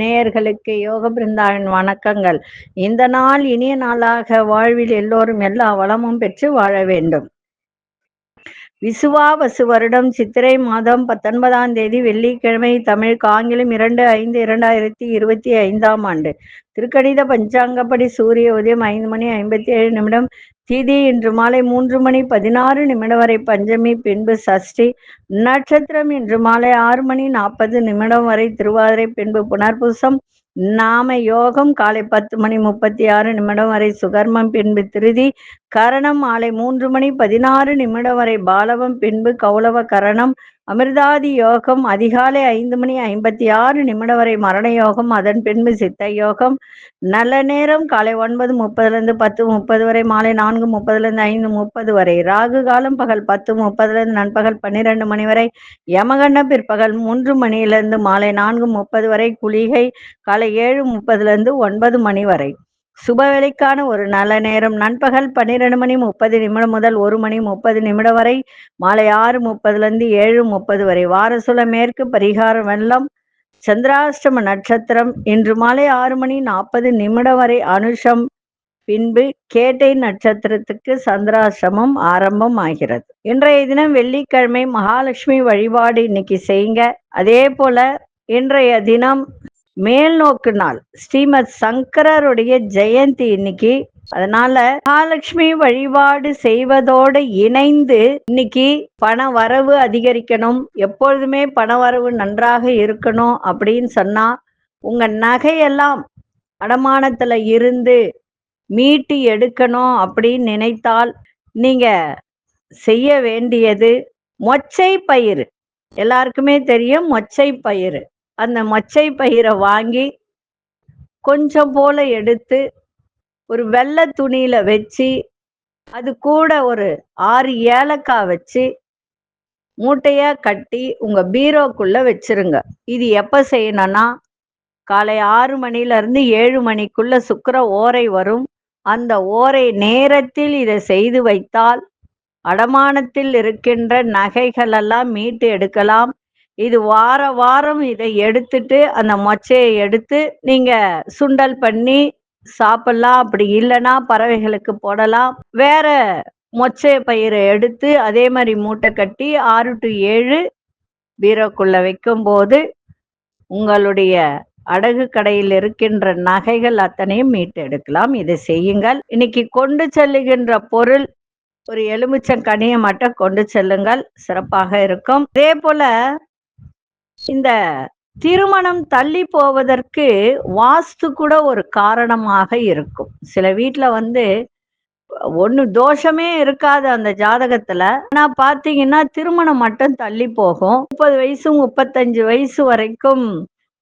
நேயர்களுக்கு யோக பிருந்தாவின் வணக்கங்கள். இந்த நாள் இனிய நாளாக வாழ்வில் எல்லோரும் எல்லா வளமும் பெற்று வாழ வேண்டும். விசுவாவசு வருடம் சித்திரை மாதம் 19ஆம் தேதி வெள்ளிக்கிழமை, தமிழ் ஆங்கிலம் 2/5/2025 ஆண்டு. திருக்கணித பஞ்சாங்கப்படி சூரிய உதயம் 5:57. திதி இன்று மாலை 3:16 வரை பஞ்சமி, பின்பு சஷ்டி. நட்சத்திரம் இன்று மாலை 6:40 வரை திருவாதிரை, பின்பு புனர்பூசம். நாம யோகம் காலை 10:36 வரை சுகர்மம், பின்பு திருதி. கரணம் மாலை 3:16 வரை பாலவம், பின்பு கௌளவ கரணம். அமிர்தாதி யோகம் அதிகாலை 5:56 வரை மரண யோகம், அதன் பின்பு சித்த யோகம். நல்ல நேரம் காலை 9:30 10:30 வரை, மாலை 4:30 5:30 வரை. ராகு காலம் பகல் 10:30 நண்பகல் 12 மணி வரை. யமகண்டம் பிற்பகல் 3 மணியிலிருந்து மாலை 4:30 வரை. குளிகை காலை 7:30 9 மணி வரை. சுபவேளைக்கான ஒரு நல்ல நேரம் நண்பகல் 12:30 முதல் 1:30 வரை, மாலை 6:30 7:30 வரை. வாரசுல மேற்கு, பரிகாரம் வெள்ளம். சந்திராஷ்டம நட்சத்திரம் இன்று மாலை 6:40 வரை அனுஷம், பின்பு கேட்டை நட்சத்திரத்துக்கு சந்திராஷ்டமம் ஆரம்பம் ஆகிறது. இன்றைய தினம் வெள்ளிக்கிழமை, மகாலட்சுமி வழிபாடு இன்னைக்கு செய்யுங்க. அதே போல இன்றைய தினம் மேல் நோக்கு நாள், ஸ்ரீமத் சங்கரருடைய ஜெயந்தி இன்னைக்கு. அதனால மகாலட்சுமி வழிபாடு செய்வதோடு இணைந்து இன்னைக்கு பண வரவு அதிகரிக்கணும், எப்பொழுதுமே பண வரவு நன்றாக இருக்கணும் அப்படின்னு சொன்னா, உங்க நகையெல்லாம் அடமானத்துல இருந்து மீட்டு எடுக்கணும் அப்படின்னு நினைத்தால் நீங்க செய்ய வேண்டியது மொச்சை பயிறு. எல்லாருக்குமே தெரியும் மொச்சை பயிறு. அந்த மொச்சை பயிரை வாங்கி கொஞ்சம் போல எடுத்து ஒரு வெள்ளை துணியில வச்சு, அது கூட ஒரு 6 ஏலக்காய் வச்சு மூட்டையா கட்டி உங்க பீரோக்குள்ள வச்சிருங்க. இது எப்ப செய்யணும்னா, காலை 6 மணிலிருந்து 7 மணிக்குள்ள சுக்கிர ஓரை வரும். அந்த ஓரை நேரத்தில் இதை செய்து வைத்தால் அடமானத்தில் இருக்கின்ற நகைகள் எல்லாம் மீட்டு எடுக்கலாம். இது வாரம் இதை எடுத்துட்டு அந்த மொச்சையை எடுத்து நீங்க சுண்டல் பண்ணி சாப்பிடலாம். அப்படி இல்லைன்னா பறவைகளுக்கு போடலாம். வேற மொச்சை பயிரை எடுத்து அதே மாதிரி மூட்டை கட்டி 6 to 7 பீரோக்குள்ள வைக்கும் போது உங்களுடைய அடகு கடையில் இருக்கின்ற நகைகள் அத்தனையும் மீட்டு எடுக்கலாம். இதை செய்யுங்கள். இன்னைக்கு கொண்டு செல்லுகின்ற பொருள் ஒரு எலுமிச்சங்கனியை மட்டும் கொண்டு செல்லுங்கள், சிறப்பாக இருக்கும். அதே போல இந்த திருமணம் தள்ளி போவதற்கு வாஸ்து கூட ஒரு காரணமாக இருக்கும். சில வீட்டுல ஒண்ணு தோஷமே இருக்காது அந்த ஜாதகத்துல, ஆனா பாத்தீங்கன்னா திருமணம் மட்டும் தள்ளி போகும். 30 வயசு 35 வயசு வரைக்கும்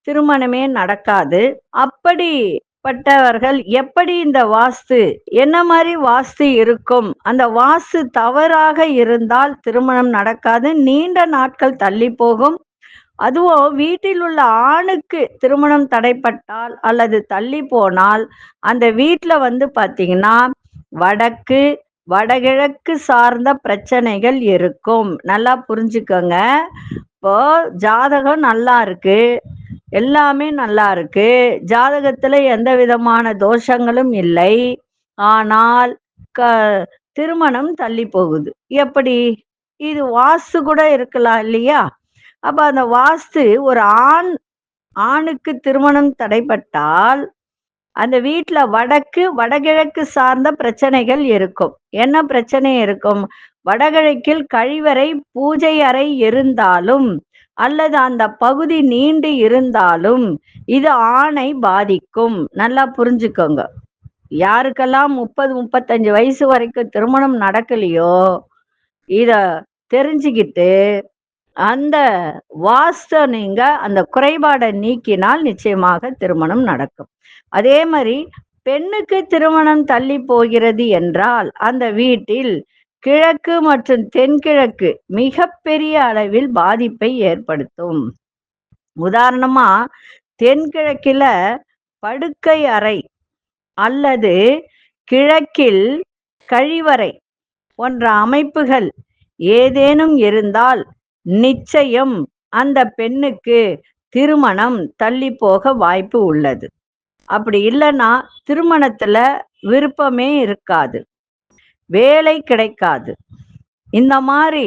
திருமணமே நடக்காது. அப்படிப்பட்டவர்கள் எப்படி இந்த வாஸ்து, என்ன மாதிரி வாஸ்து இருக்கும், அந்த வாஸ்து தவறாக இருந்தால் திருமணம் நடக்காது, நீண்ட நாட்கள் தள்ளி போகும். அதுவும் வீட்டில் உள்ள ஆணுக்கு திருமணம் தடைப்பட்டால் அல்லது தள்ளி போனால் அந்த வீட்டுல பாத்தீங்கன்னா வடக்கு வடகிழக்கு சார்ந்த பிரச்சனைகள் இருக்கும். நல்லா புரிஞ்சுக்கோங்க. இப்போ ஜாதகம் நல்லா இருக்கு, எல்லாமே நல்லா இருக்கு, ஜாதகத்துல எந்த விதமான தோஷங்களும் இல்லை, ஆனால் திருமணம் தள்ளி போகுது. எப்படி? இது வாஸ்து கூட இருக்கலாம் இல்லையா? அப்ப அந்த வாஸ்து ஒரு ஆணுக்கு திருமணம் தடைப்பட்டால் அந்த வீட்டுல வடக்கு வடகிழக்கு சார்ந்த பிரச்சனைகள் இருக்கும். என்ன பிரச்சனை இருக்கும்? வடகிழக்கில் கழிவறை பூஜை அறை இருந்தாலும் அல்லது அந்த பகுதி நீண்டு இருந்தாலும் இது ஆணை பாதிக்கும். நல்லா புரிஞ்சுக்கோங்க. யாருக்கெல்லாம் 30-35 வயசு வரைக்கும் திருமணம் நடக்கலையோ இத தெரிஞ்சுக்கிட்டு அந்த வாஸ்து நீங்க அந்த குறைபாடை நீக்கினால் நிச்சயமாக திருமணம் நடக்கும். அதே மாதிரி பெண்ணுக்கு திருமணம் தள்ளி போகிறது என்றால் அந்த வீட்டில் கிழக்கு மற்றும் தென்கிழக்கு மிகப்பெரிய அளவில் பாதிப்பை ஏற்படுத்தும். உதாரணமா தென்கிழக்கில படுக்கை அறை அல்லது கிழக்கில் கழிவறை போன்ற அமைப்புகள் ஏதேனும் இருந்தால் நிச்சயம் அந்த பெண்ணுக்கு திருமணம் தள்ளி போக வாய்ப்பு உள்ளது. அப்படி இல்லைன்னா திருமணத்துல விருப்பமே இருக்காது, வேலை கிடைக்காது. இந்த மாதிரி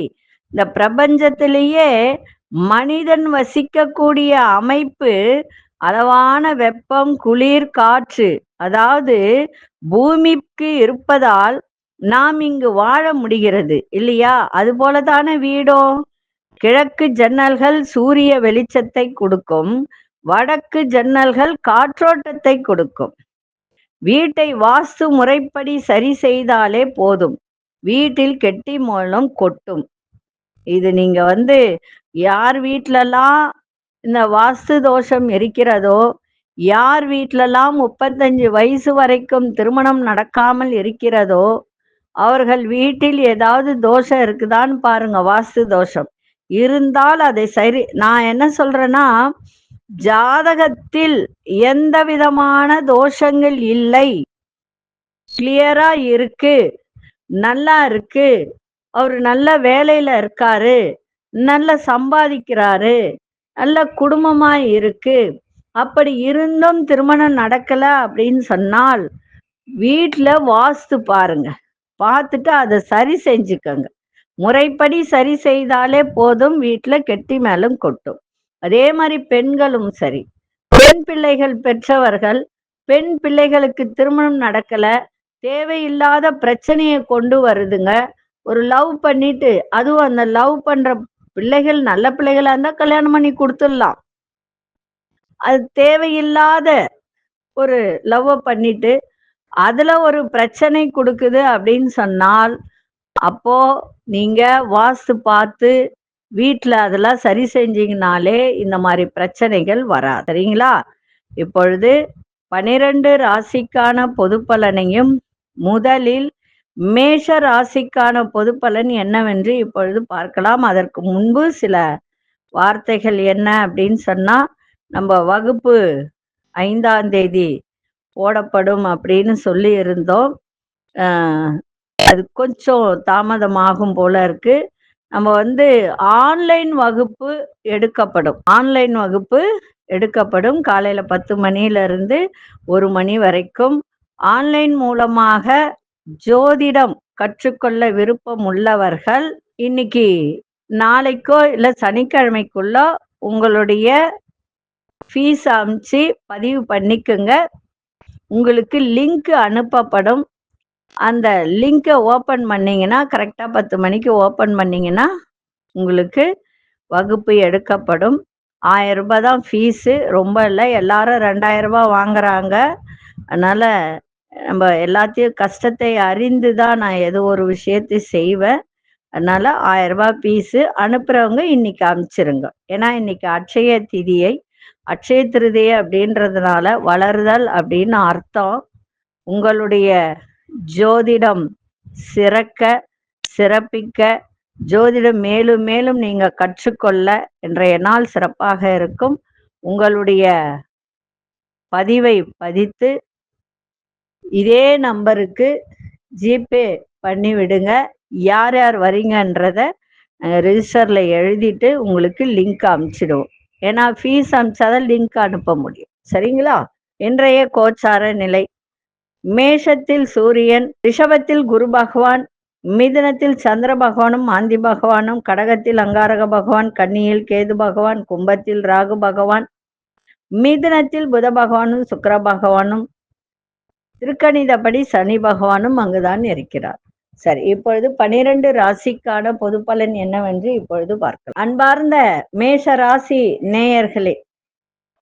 இந்த பிரபஞ்சத்திலேயே மனிதன் வசிக்கக்கூடிய அமைப்பு அளவான வெப்பம், குளிர், காற்று, அதாவது பூமிக்கு இருப்பதால் நாம் இங்கு வாழ முடிகிறது இல்லையா? அது போலதான வீடோ. கிழக்கு ஜன்னல்கள் சூரிய வெளிச்சத்தை கொடுக்கும், வடக்கு ஜன்னல்கள் காற்றோட்டத்தை கொடுக்கும். வீட்டை வாஸ்து முறைப்படி சரி செய்தாலே போதும், வீட்டில் கெட்டி மூலம் கொட்டும். இது நீங்க யார் வீட்டிலலாம் இந்த வாஸ்து தோஷம் இருக்கிறதோ, யார் வீட்டிலலாம் 35 வயசு வரைக்கும் திருமணம் நடக்காமல் இருக்கிறதோ, அவர்கள் வீட்டில் ஏதாவது தோஷம் இருக்குதான்னு பாருங்க. வாஸ்து தோஷம் இருந்தால் அதை சரி. நான் என்ன சொல்றேன்னா, ஜாதகத்தில் எந்த விதமான தோஷங்கள் இல்லை, கிளியரா இருக்கு, நல்லா இருக்கு, அவர் நல்ல வேலையில இருக்காரு, நல்ல சம்பாதிக்கிறாரு, நல்ல குடும்பமா இருக்கு, அப்படி இருந்தும் திருமணம் நடக்கல அப்படின்னு சொன்னால் வீட்டுல வாஸ்து பாருங்க, பார்த்துட்டு அதை சரி செஞ்சுக்கங்க. முறைப்படி சரி செய்தாலே போதும், வீட்டுல கெட்டி மேலும் கொட்டும். அதே மாதிரி பெண்களும் சரி, பெண் பிள்ளைகள் பெற்றவர்கள் பெண் பிள்ளைகளுக்கு திருமணம் நடக்கல, தேவையில்லாத பிரச்சனையை கொண்டு வருதுங்க. ஒரு லவ் பண்ணிட்டு, அதுவும் அந்த லவ் பண்ற பிள்ளைகள் நல்ல பிள்ளைகளா இருந்தா கல்யாணம் பண்ணி கொடுத்துடலாம். அது தேவையில்லாத ஒரு லவ் பண்ணிட்டு அதுல ஒரு பிரச்சனை கொடுக்குது அப்படின்னு சொன்னால், அப்போ நீங்க வாஸ்து பார்த்து வீட்டுல அதெல்லாம் சரி செஞ்சீங்கனாலே இந்த மாதிரி பிரச்சனைகள் வராது. சரிங்களா? இப்பொழுது 12 ராசிக்கான பொது பலனையும், முதலில் மேஷ ராசிக்கான பொது பலன் என்னவென்று இப்பொழுது பார்க்கலாம். அதற்கு முன்பு சில வார்த்தைகள் என்ன அப்படின்னு சொன்னா, நம்ம வகுப்பு 5ஆம் தேதி போடப்படும் அப்படின்னு சொல்லி இருந்தோம். அது கொஞ்சம் தாமதமாகும் போல இருக்கு. நம்ம ஆன்லைன் வகுப்பு எடுக்கப்படும். ஆன்லைன் வகுப்பு எடுக்கப்படும் காலையில 10 மணியிலிருந்து 1 மணி வரைக்கும். ஆன்லைன் மூலமாக ஜோதிடம் கற்றுக்கொள்ள விருப்பம் உள்ளவர்கள் இன்னைக்கு நாளைக்கோ இல்ல சனிக்கிழமைக்குள்ள உங்களுடைய ஃபீஸ் அனுப்பிச்சு பதிவு பண்ணிக்குங்க. உங்களுக்கு லிங்க் அனுப்பப்படும். அந்த லிங்கை ஓப்பன் பண்ணீங்கன்னா, கரெக்டா 10 மணிக்கு ஓப்பன் பண்ணீங்கன்னா உங்களுக்கு வகுப்பு எடுக்கப்படும். 1000 ரூபாய் தான் ஃபீஸு, ரொம்ப இல்லை. எல்லாரும் 2000 ரூபாய் வாங்குறாங்க. அதனால நம்ம எல்லாத்தையும் கஷ்டத்தை அறிந்து தான் நான் ஏதோ ஒரு விஷயத்தை செய்வேன். அதனால 1000 ரூபாய் ஃபீஸு. அனுப்புறவங்க இன்னைக்கு அனுப்பிச்சிருங்க. ஏன்னா இன்னைக்கு அட்சய திதியை, அட்சய திருதியை அப்படின்றதுனால வளருதல் அப்படின்னு அர்த்தம். உங்களுடைய ஜோதிடம் சிறக்க, சிறப்பிக்க, ஜோதிடம் மேலும் மேலும் நீங்க கற்றுக்கொள்ள இன்றைய நாள் சிறப்பாக இருக்கும். உங்களுடைய பதிவை பதித்து இதே நம்பருக்கு ஜிபே பண்ணி விடுங்க. யார் யார் வரீங்கன்றத ரெஜிஸ்டர்ல எழுதிட்டு உங்களுக்கு லிங்க் அனுப்பிச்சிடுவோம். ஏன்னா ஃபீஸ் அனுப்பிச்சாதான் லிங்க் அனுப்ப முடியும். சரிங்களா? இன்றைய கோச்சார நிலை: மேஷத்தில் சூரியன், ரிஷபத்தில் குரு பகவான், மிதுனத்தில் சந்திர பகவானும் மாந்தி பகவானும், கடகத்தில் அங்காரக பகவான், கன்னியில் கேது பகவான், கும்பத்தில் ராகு பகவான், மிதுனத்தில் புத பகவானும் சுக்கிர பகவானும், திருக்கணிதப்படி சனி பகவானும் அங்குதான் இருக்கிறார். சரி, இப்பொழுது 12 ராசிக்கான பொது பலன் என்னவென்று இப்பொழுது பார்க்கலாம். அன்பார்ந்த மேஷ ராசி நேயர்களே,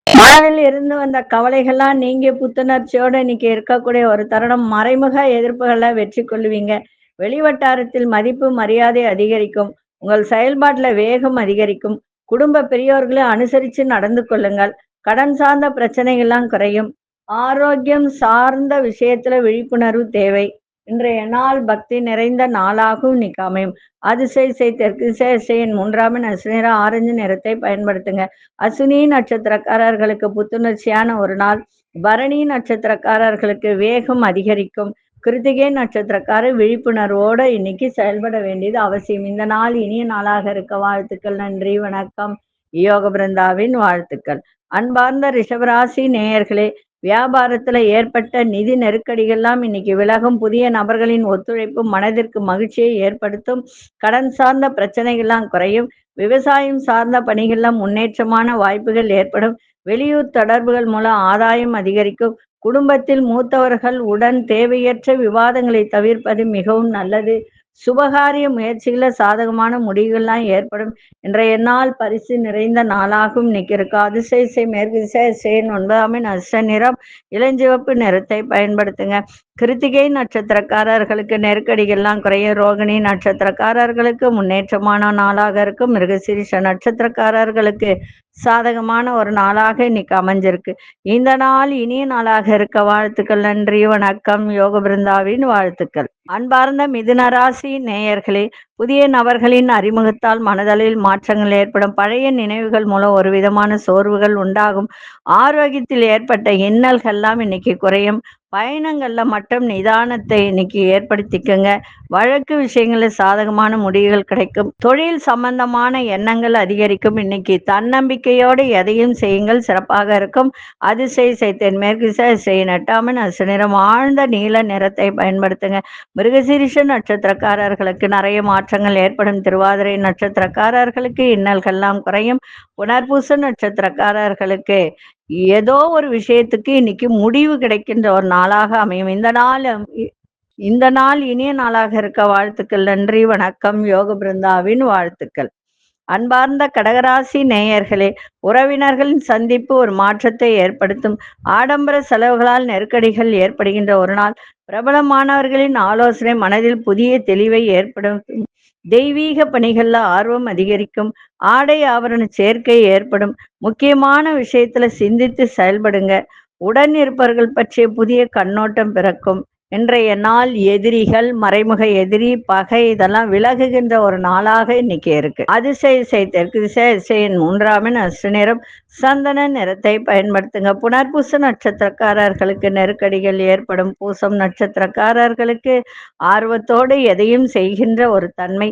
மனதில் இருந்து வந்த கவலைகள்லாம் நீங்க புத்துணர்ச்சியோட இன்னைக்கு இருக்கக்கூடிய ஒரு தருணம். மறைமுக எதிர்ப்புகளை வெற்றி கொள்ளுவீங்க. வெளிவட்டாரத்தில் மதிப்பு மரியாதை அதிகரிக்கும். உங்கள் செயல்பாட்டுல வேகம் அதிகரிக்கும். குடும்ப பெரியோர்களை அனுசரித்து நடந்து கொள்ளுங்கள். கடன் சார்ந்த பிரச்சனைகள்லாம் குறையும். ஆரோக்கியம் சார்ந்த விஷயத்துல விழிப்புணர்வு தேவை. இன்றைய நாள் பக்தி நிறைந்த நாளாகவும் இன்னைக்கு அமையும். அதிசய தெற்கு திசையின் 3ஆம் நிற ஆரஞ்சு நிறத்தை பயன்படுத்துங்க. அசுனி நட்சத்திரக்காரர்களுக்கு புத்துணர்ச்சியான ஒரு நாள். பரணி நட்சத்திரக்காரர்களுக்கு வேகம் அதிகரிக்கும். கிருத்திகை நட்சத்திரக்காரர் விழிப்புணர்வோட இன்னைக்கு செயல்பட வேண்டியது அவசியம். இந்த நாள் இனிய நாளாக இருக்க வாழ்த்துக்கள். நன்றி, வணக்கம். யோக பிருந்தாவின் வாழ்த்துக்கள். அன்பார்ந்த ரிஷபராசி நேயர்களே, வியாபாரத்துல ஏற்பட்ட நிதி நெருக்கடிகள்லாம் இன்னைக்கு விலகும். புதிய நபர்களின் ஒத்துழைப்பு மனதிற்கு மகிழ்ச்சியை ஏற்படுத்தும். கடன் சார்ந்த பிரச்சனைகள்லாம் குறையும். விவசாயம் சார்ந்த பணிகள்லாம் முன்னேற்றமான வாய்ப்புகள் ஏற்படும். வெளியூர் தொடர்புகள் மூலம் ஆதாயம் அதிகரிக்கும். குடும்பத்தில் மூத்தவர்கள் உடன் தேவையற்ற விவாதங்களை தவிர்ப்பது மிகவும் நல்லது. சுபகாரிய முயற்சிகள சாதகமான முடிவுகள்லாம் ஏற்படும். இன்றைய நாள் பரிசு நிறைந்த நாளாகவும் இன்னைக்கு இருக்கு. அதிசய மேற்கு திசை 9ஆம் அதிர்ஷ்ட நிறம் இளஞ்சிவப்பு நிறத்தை பயன்படுத்துங்க. கிருத்திகை நட்சத்திரக்காரர்களுக்கு நெருக்கடிகள்லாம் குறைய. ரோகிணி நட்சத்திரக்காரர்களுக்கு முன்னேற்றமான நாளாக இருக்கும். மிருகசீரிஷ நட்சத்திரக்காரர்களுக்கு சாதகமான ஒரு நாளாக இன்னைக்கு அமைஞ்சிருக்கு. இந்த நாள் இனிய நாளாக இருக்க வாழ்த்துக்கள். நன்றி, வணக்கம். யோக பிருந்தாவின் வாழ்த்துக்கள். அன்பார்ந்த மிதுன ராசி நேயர்களே, புதிய நபர்களின் அறிமுகத்தால் மனதளவில் மாற்றங்கள் ஏற்படும். பழைய நினைவுகள் மூலம் ஒரு விதமான சோர்வுகள் உண்டாகும். ஆரோக்கியத்தில் ஏற்பட்ட இன்னல்கள்லாம் இன்னைக்கு குறையும். பயணங்கள்ல மட்டும் நிதானத்தை இன்னைக்கு ஏற்படுத்திக்கங்க. வழக்கு விஷயங்களில் சாதகமான முடிவுகள் கிடைக்கும். தொழில் சம்பந்தமான எண்ணங்கள் அதிகரிக்கும். இன்னைக்கு தன்னம்பிக்கையோடு எதையும் செய்யுங்கள், சிறப்பாக இருக்கும். அதிசய தென்மேற்கு திசை 8ஆம் அதிர்ஷ்ட நிறம் ஆழ்ந்த நீல நிறத்தை பயன்படுத்துங்க. மிருகசீரிஷ நட்சத்திரக்காரர்களுக்கு நிறைய மாற்றங்கள் ஏற்படும். திருவாதிரை நட்சத்திரக்காரர்களுக்கு இன்னல்கள்லாம் குறையும். புனர்பூச நட்சத்திரக்காரர்களுக்கு ஏதோ ஒரு விஷயத்துக்கு இன்னைக்கு முடிவு கிடைக்கின்ற ஒரு நாளாக அமையும். இந்த நாள் இனிய நாளாக இருக்க வாழ்த்துக்கள். நன்றி, வணக்கம். யோக பிருந்தாவின் வாழ்த்துக்கள். அன்பார்ந்த கடகராசி நேயர்களே, உறவினர்களின் சந்திப்பு ஒரு மாற்றத்தை ஏற்படுத்தும். ஆடம்பர செலவுகளால் நெருக்கடிகள் ஏற்படுகின்ற ஒரு நாள். பிரபலமானவர்களின் ஆலோசனை மனதில் புதிய தெளிவை ஏற்படுத்தும். தெய்வீக பணிகள்ல ஆர்வம் அதிகரிக்கும். ஆடை ஆபரண சேர்க்கை ஏற்படும். முக்கியமான விஷயத்துல சிந்தித்து செயல்படுங்க. உடன் இருப்பவர்கள் பற்றிய புதிய கண்ணோட்டம் பிறக்கும். இன்றைய நாள் எதிரிகள், மறைமுக எதிரி, பகை இதெல்லாம் விலகுகின்ற ஒரு நாளாக இன்னைக்கு இருக்கு. அதிசய தெற்கு திசை 3ஆம் அதிர்ஷ்ட நிறம் சந்தன நிறத்தை பயன்படுத்துங்க. புனர்பூச நட்சத்திரக்காரர்களுக்கு நெருக்கடிகள் ஏற்படும். பூசம் நட்சத்திரக்காரர்களுக்கு ஆர்வத்தோடு எதையும் செய்கின்ற ஒரு தன்மை.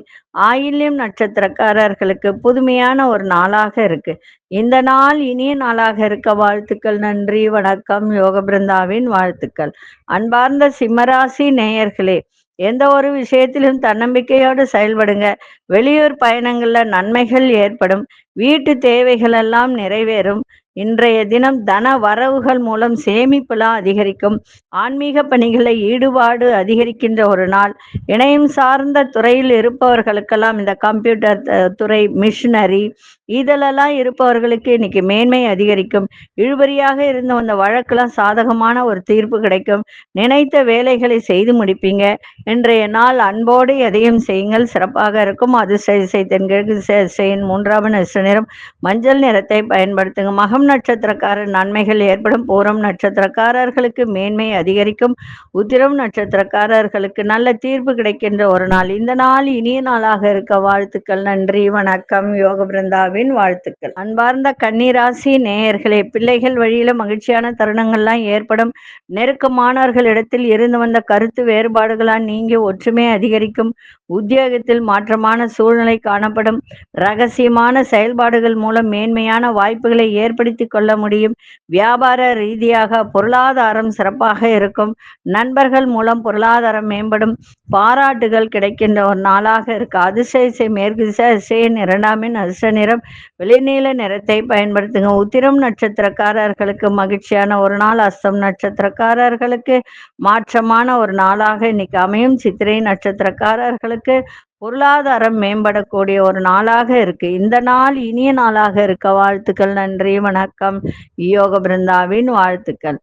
ஆயில்யம் நட்சத்திரக்காரர்களுக்கு புதுமையான ஒரு நாளாக இருக்கு. இந்த நாள் இனிய நாளாக இருக்க வாழ்த்துக்கள். நன்றி, வணக்கம். யோக பிருந்தாவின் வாழ்த்துக்கள். அன்பார்ந்த சிம்மராசி நேயர்களே, எந்த ஒரு விஷயத்திலும் தன்னம்பிக்கையோடு செயல்படுங்க. வெளியூர் பயணங்கள்ல நன்மைகள் ஏற்படும். வீட்டு தேவைகள் எல்லாம் நிறைவேறும். இன்றைய தினம் தன வரவுகள் மூலம் சேமிப்புலாம் அதிகரிக்கும். ஆன்மீக பணிகளில் ஈடுபாடு அதிகரிக்கின்ற ஒரு நாள். இணையம் சார்ந்த துறையில் இருப்பவர்களுக்கெல்லாம் இந்த கம்ப்யூட்டர் துறை, மிஷினரி இதிலெல்லாம் இருப்பவர்களுக்கு இன்னைக்கு மேன்மை அதிகரிக்கும். இழுபறியாக இருந்த அந்த வழக்கெல்லாம் சாதகமான ஒரு தீர்ப்பு கிடைக்கும். நினைத்த வேலைகளை செய்து முடிப்பீங்க. இன்றைய நாள் அன்போடு எதையும் செய்யுங்கள், சிறப்பாக இருக்கும். அதிசய தென்கிழக்கு திசை 3ஆம் அதிர்ஷ்ட நிறம் மஞ்சள் நிறத்தை பயன்படுத்துங்க. மகம் நட்சத்திரக்காரர் நன்மைகள் ஏற்படும். பூரம் நட்சத்திரக்காரர்களுக்கு மேன்மை அதிகரிக்கும். உத்திரம் நட்சத்திரக்காரர்களுக்கு நல்ல தீர்ப்பு கிடைக்கின்ற ஒரு நாள். இந்த நாள் இனிய நாளாக இருக்க வாழ்த்துக்கள். நன்றி, வணக்கம். யோக பிருந்தாவின் வாழ்த்துக்கள். அன்பார்ந்த கன்னிராசி நேயர்களே, பிள்ளைகள் வழியில மகிழ்ச்சியான தருணங்கள்லாம் ஏற்படும். நெருக்கமானவர்களிடத்தில் இருந்து வந்த கருத்து வேறுபாடுகளால் நீங்கி ஒற்றுமை அதிகரிக்கும். உத்தியோகத்தில் மாற்றமான சூழ்நிலை காணப்படும். ரகசியமான செயல்பாடுகள் மூலம் மேன்மையான வாய்ப்புகளை ஏற்படுத்தி கொள்ள முடியும். வியாபார ரீதியாக பொருளாதாரம் சிறப்பாக இருக்கும். நண்பர்கள் மூலம் பொருளாதாரம் மேம்படும். பாராட்டுகள் கிடைக்கின்ற ஒரு நாளாக இருக்கு. அதிசய மேற்கு திசை 2ஆம் அதிர்ஷ்ட நிறம் வெளிநீல நிறத்தை பயன்படுத்துங்க. உத்திரம் நட்சத்திரக்காரர்களுக்கு மகிழ்ச்சியான ஒரு நாள். அஸ்தம் நட்சத்திரக்காரர்களுக்கு மாற்றமான ஒரு நாளாக இன்னைக்கு அமையும். சித்திரை நட்சத்திரக்காரர்களுக்கு பொருளாதாரம் மேம்படக்கூடிய ஒரு நாளாக இருக்கு. இந்த நாள் இனிய நாளாக இருக்க வாழ்த்துக்கள். நன்றி, வணக்கம். யோக பிருந்தாவின் வாழ்த்துக்கள்.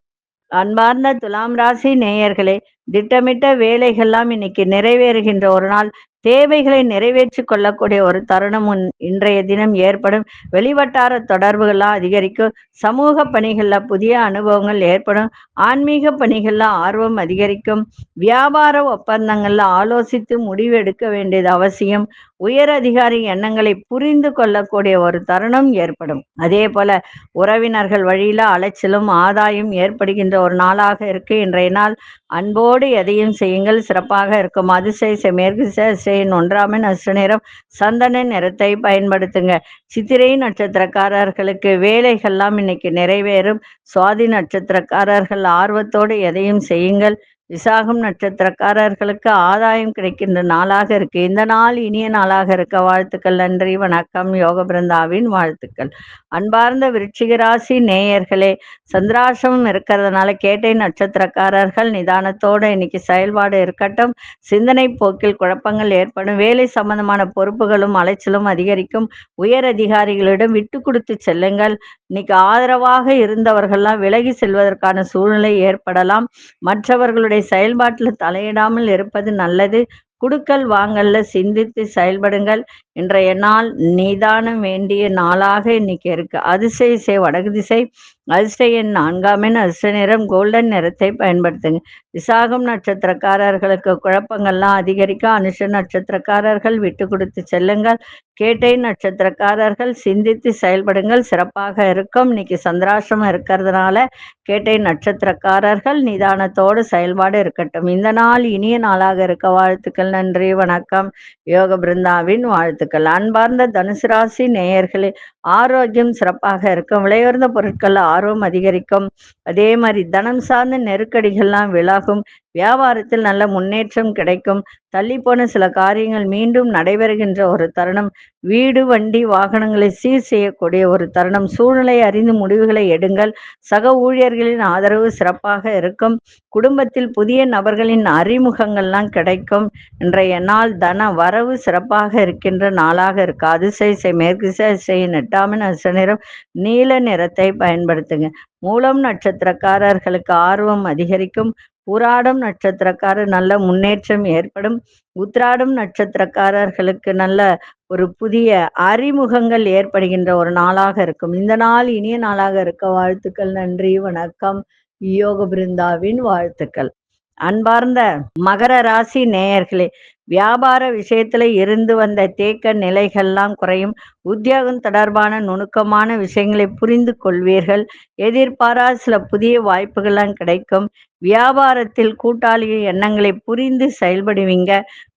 அன்பார்ந்த துலாம் ராசி நேயர்களே, திட்டமிட்ட வேலைகள்லாம் இன்னைக்கு நிறைவேறுகின்ற ஒரு நாள். தேவைகளை நிறைவேற்றி கொள்ளக்கூடிய ஒரு தருணம் இன்றைய தினம் ஏற்படும். வெளிவட்டார தொடர்புகள்லாம் அதிகரிக்கும். சமூக பணிகள்ல புதிய அனுபவங்கள் ஏற்படும். ஆன்மீக பணிகள்ல ஆர்வம் அதிகரிக்கும். வியாபார ஒப்பந்தங்கள்ல ஆலோசித்து முடிவு எடுக்க வேண்டியது அவசியம். உயர் அதிகாரி எண்ணங்களை புரிந்து கொள்ளக்கூடிய ஒரு தருணம் ஏற்படும். அதே போல உறவினர்கள் வழியில அலைச்சலும் ஆதாயம் ஏற்படுகின்ற ஒரு நாளாக இருக்கு. இன்றைய நாள் அன்போடு ஆர்வத்தோடு எதையும் செய்யுங்கள், சிறப்பாக இருக்கும். அதிசய மேற்கு திசையின் 1ஆம் எண் அஸ்த நிறம் சந்தன நிறத்தை பயன்படுத்துங்க. சித்திரை நட்சத்திரக்காரர்களுக்கு வேலைகள்லாம் இன்னைக்கு நிறைவேறும். சுவாதி நட்சத்திரக்காரர்கள் ஆர்வத்தோடு எதையும் செய்யுங்கள். விசாகம் நட்சத்திரக்காரர்களுக்கு ஆதாயம் கிடைக்கின்ற நாளாக இருக்கு. இந்த நாள் இனிய நாளாக இருக்க வாழ்த்துக்கள். நன்றி, வணக்கம். யோக பிருந்தாவின் வாழ்த்துக்கள். அன்பார்ந்த விருச்சிக ராசி நேயர்களே, சந்திராசிரமம் இருக்கிறதுனால கேட்டை நட்சத்திரக்காரர்கள் நிதானத்தோடு இன்னைக்கு செயல்பாடு இருக்கட்டும். சிந்தனை போக்கில் குழப்பங்கள் ஏற்படும். வேலை சம்பந்தமான பொறுப்புகளும் அலைச்சலும் அதிகரிக்கும். உயர் அதிகாரிகளிடம் விட்டு கொடுத்து செல்லுங்கள். இன்னைக்கு ஆதரவாக இருந்தவர்கள்லாம் விலகி செல்வதற்கான சூழ்நிலை ஏற்படலாம். மற்றவர்களுடைய செயல்பாட்டில் தலையிடாமல் இருப்பது நல்லது. குடுக்கல் வாங்கல்ல சிந்தித்து செயல்படுங்கள். இன்றைய நாள் நிதானம் வேண்டிய நாளாக இன்னைக்கு இருக்கு. அதிசய வடக்கு திசை அதிர்ஷ்ட எண் 4ஆம் எண் அதிர்ஷ்ட நிறம் கோல்டன் நிறத்தை பயன்படுத்துங்க. விசாகம் நட்சத்திரக்காரர்களுக்கு குழப்பங்கள்லாம் அதிகரிக்கும். அனுஷ நட்சத்திரக்காரர்கள் விட்டு கொடுத்து செல்லுங்கள். கேட்டை நட்சத்திரக்காரர்கள் சிந்தித்து செயல்படுங்கள், சிறப்பாக இருக்கும். இன்னைக்கு சந்திராசிரமம் இருக்கிறதுனால கேட்டை நட்சத்திரக்காரர்கள் நிதானத்தோடு செயல்பாடு இருக்கட்டும். இந்த நாள் இனிய நாளாக இருக்க வாழ்த்துக்கள். நன்றி, வணக்கம். யோக பிருந்தாவின் வாழ்த்துக்கள். அன்பார்ந்த தனுசு ராசி நேயர்களே, ஆரோக்கியம் சிறப்பாக இருக்கும். விலையுயர்ந்த பொருட்கள் ஆர்வம் அதிகரிக்கும். அதே மாதிரி தனம் சார்ந்த நெருக்கடிகள்லாம் விலகும். வியாபாரத்தில் நல்ல முன்னேற்றம் கிடைக்கும். தள்ளி போன சில காரியங்கள் மீண்டும் நடைபெறுகின்ற ஒரு தருணம். வீடு வண்டி வாகனங்களை சீர் செய்யக்கூடிய ஒரு தருணம். சூழ்நிலை அறிந்து முடிவுகளை எடுங்கள். சக ஊழியர்களின் ஆதரவு சிறப்பாக இருக்கும். குடும்பத்தில் புதிய நபர்களின் அறிமுகங்கள்லாம் கிடைக்கும். இன்றைய நாள் தன வரவு சிறப்பாக இருக்கின்ற நாளாக இருக்கு. அதிசய மேற்கு திசையின் 8ஆம் எண் அதிர்ஷ்ட நிறம் நீல நிறத்தை பயன்படுத்துங்க. மூலம் நட்சத்திரக்காரர்களுக்கு ஆர்வம் அதிகரிக்கும். பூராடம் நட்சத்திரக்காரர் நல்ல முன்னேற்றம் ஏற்படும். உத்திராடம் நட்சத்திரக்காரர்களுக்கு நல்ல ஒரு புதிய அறிமுகங்கள் ஏற்படுகின்ற ஒரு நாளாக இருக்கும். இந்த நாள் இனிய நாளாக இருக்க வாழ்த்துக்கள். நன்றி, வணக்கம். யோக பிருந்தாவின் வாழ்த்துக்கள். அன்பார்ந்த மகர ராசி நேயர்களே, வியாபார விஷயத்துல இருந்து வந்த தேக்க நிலைகள்லாம் குறையும். உத்தியோகம் தொடர்பான நுணுக்கமான விஷயங்களை புரிந்து கொள்வீர்கள். எதிர்பாராத சில புதிய வாய்ப்புகள்லாம் கிடைக்கும். வியாபாரத்தில் கூட்டாளிகள் எண்ணங்களை புரிந்து செயல்படுவீங்க.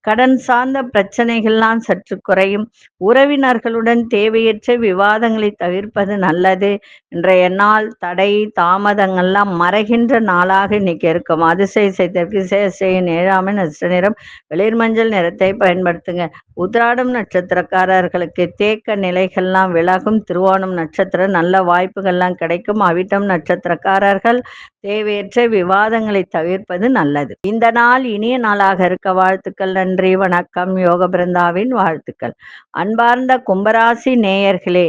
கடன் சார்ந்த பிரச்சனைகள்லாம் சற்று குறையும். உறவினர்களுடன் தேவையற்ற விவாதங்களை தவிர்ப்பது நல்லது. இன்றைய நாள் தடை தாமதங்கள்லாம் மறைகின்ற நாளாக இன்னைக்கு இருக்கும். அதிசய தெற்கு திசையின் 7ஆம் எண் அதிர்ஷ்ட நிறம் வெளிர் மஞ்சள் நிறத்தை பயன்படுத்துங்க. உத்திராடம் நட்சத்திரக்காரர்களுக்கு தேக்க நிலைகள்லாம் விலகும். திருவோணம் நட்சத்திரம் நல்ல வாய்ப்புகள்லாம் கிடைக்கும். அவிட்டம் நட்சத்திரக்காரர்கள் தேவையற்ற விவாதங்களை தவிர்ப்பது நல்லது. இந்த நாள் இனிய நாளாக இருக்க வாழ்த்துக்கள். நன்றி, வணக்கம். யோக பிருந்தாவின் வாழ்த்துக்கள். அன்பார்ந்த கும்பராசி நேயர்களே,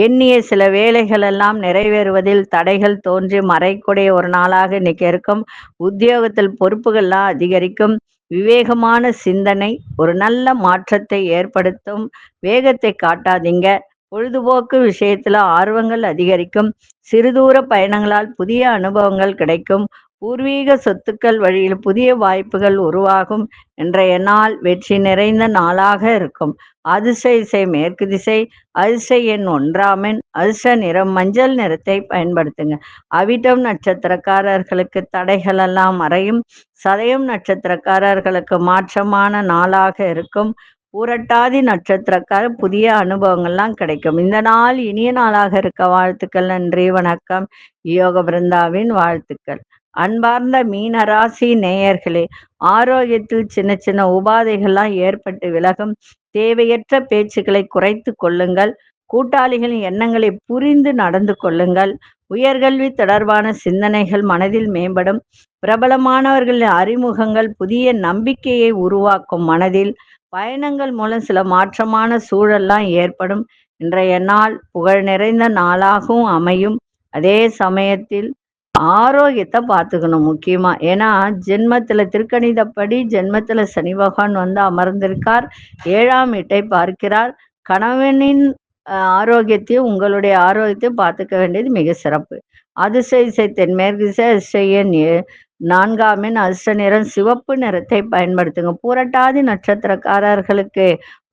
எண்ணிய சில வேலைகள் எல்லாம் நிறைவேறுவதில் தடைகள் தோன்றி மறைக்கூடிய ஒரு நாளாக இன்னைக்கு இருக்கும். உத்தியோகத்தில் பொறுப்புகள்லாம் அதிகரிக்கும். விவேகமான சிந்தனை ஒரு நல்ல மாற்றத்தை ஏற்படுத்தும். வேகத்தை காட்டாதீங்க. பொழுதுபோக்கு விஷயத்துல ஆர்வங்கள் அதிகரிக்கும். சிறுதூர பயணங்களால் புதிய அனுபவங்கள் கிடைக்கும். பூர்வீக சொத்துக்கள் வழியில் புதிய வாய்ப்புகள் உருவாகும். இன்றைய நாள் வெற்றி நிறைந்த நாளாக இருக்கும். அதிசய மேற்கு திசை அதிர்ஷ்ட எண் 1ஆம் எண் அதிர்ஷ்ட நிறம் மஞ்சள் நிறத்தை பயன்படுத்துங்க. அவிட்டம் நட்சத்திரக்காரர்களுக்கு தடைகள் எல்லாம் மறையும். சதயம் நட்சத்திரக்காரர்களுக்கு மாற்றமான நாளாக இருக்கும். பூரட்டாதி நட்சத்திரக்காரர் புதிய அனுபவங்கள்லாம் கிடைக்கும். இந்த நாள் இனிய நாளாக இருக்க வாழ்த்துக்கள். நன்றி, வணக்கம். யோக பிருந்தாவின் வாழ்த்துக்கள். அன்பார்ந்த மீனராசி நேயர்களே, ஆரோக்கியத்தில் சின்ன சின்ன உபாதைகள்லாம் ஏற்பட்டு விலகும். தேவையற்ற பேச்சுக்களை குறைத்து கொள்ளுங்கள். கூட்டாளிகளின் எண்ணங்களை புரிந்து நடந்து கொள்ளுங்கள். உயர்கல்வி தொடர்பான சிந்தனைகள் மனதில் மேம்படும். பிரபலமானவர்களின் அறிமுகங்கள் புதிய நம்பிக்கையை உருவாக்கும். மனதில் பயணங்கள் மூலம் சில மாற்றமான சூழல்லாம் ஏற்படும். இன்றைய நாள் புகழ் நிறைந்த நாளாகவும் அமையும். அதே சமயத்தில் ஆரோக்கியத்தை பார்த்துக்கணும் முக்கியமா. ஏன்னா ஜென்மத்துல திருக்கணிதப்படி ஜென்மத்துல சனி பகவான் வந்து அமர்ந்திருக்கார். 7ஆம் வீட்டை பார்க்கிறார். கணவனின் ஆரோக்கியத்தையும் உங்களுடைய ஆரோக்கியத்தையும் பார்த்துக்க வேண்டியது மிக சிறப்பு. அதிசய தென்மேற்கு திசை அதிசய எண் 4ஆம் எண் அதிர்ஷ்ட நிறம் சிவப்பு நிறத்தை பயன்படுத்துங்க. பூரட்டாதி நட்சத்திரக்காரர்களுக்கு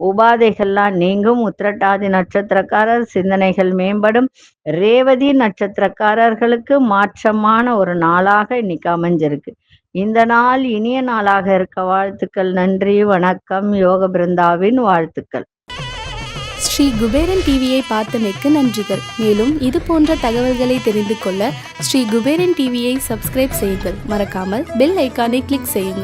உபாதைகள்லாம் நீங்கும். உத்திரட்டாதி நட்சத்திரக்காரர் சிந்தனைகள் மேம்படும். ரேவதி நட்சத்திரக்காரர்களுக்கு மாற்றமான ஒரு நாளாக இன்னைக்கு அமைஞ்சிருக்கு. இந்த நாள் இனிய நாளாக இருக்க வாழ்த்துக்கள். நன்றி, வணக்கம். யோக பிருந்தாவின் வாழ்த்துக்கள். ஸ்ரீ குபேரன் டிவியை பார்த்தமைக்கு நன்றிகள். மேலும் இது போன்ற தகவல்களை தெரிந்து கொள்ள ஸ்ரீ குபேரன் டிவியை சப்ஸ்கிரைப் செய்யுங்கள். மறக்காமல் பெல் ஐக்கானை கிளிக் செய்யுங்கள்.